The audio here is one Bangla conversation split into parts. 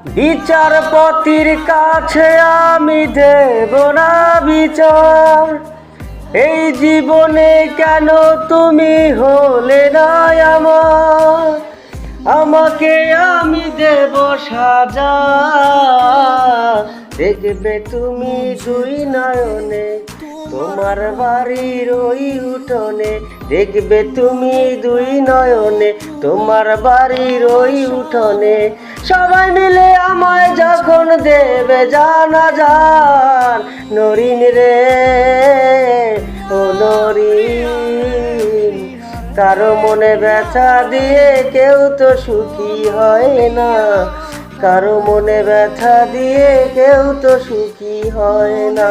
বিচারপতির কাছে আমি দেব না বিচার। এই জীবনে কেন তুমি হলে না আমার, আমাকে আমি দেব সাজা। দেখবে তুমি দুই নয়নে তোমার বাড়ির ওই উঠোনে, দেখবে তুমি দুই নয়নে তোমার বাড়ির ওই উঠোনে। সবাই মিলে আমায় যখন দেবে জানাজার, নরিন রে ও নরিন, কারো মনে ব্যথা দিয়ে কেউ তো সুখী হয় না, কারো মনে ব্যথা দিয়ে কেউ তো সুখী হয় না।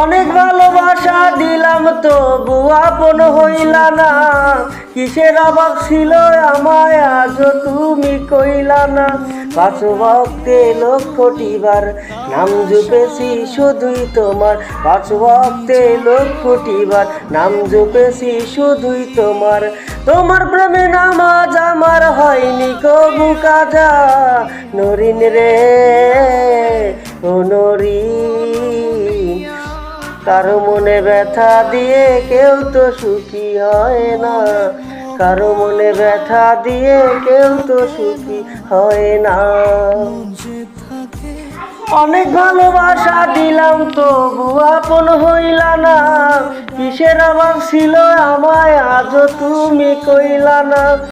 অনেক ভালোবাসা দিলাম তবু আপন হইলা না, কিসের অভাব ছিল আমায় আজও তুমি কইলা না। পাঁচ ওয়াক্তে লক্ষটিবার নাম জপেছি শুধুই তোমার, পাঁচ ওয়াক্তে লক্ষটিবার নাম জপেছি শুধুই তোমার। তোমার প্রেমে নামাজ আমার হয়নি কবু কাজা, নরিন রে ও নরিন, কারো মনে ব্যথা দিয়ে কেউ তো সুখী হয় না, কারো মনে ব্যথা দিয়ে কেউ তো সুখী হয় না। অনেক ভালোবাসা দিলাম তবু আপন হইলা না, কিসের অভাব ছিল আমায় আজও তুমি কইলা না।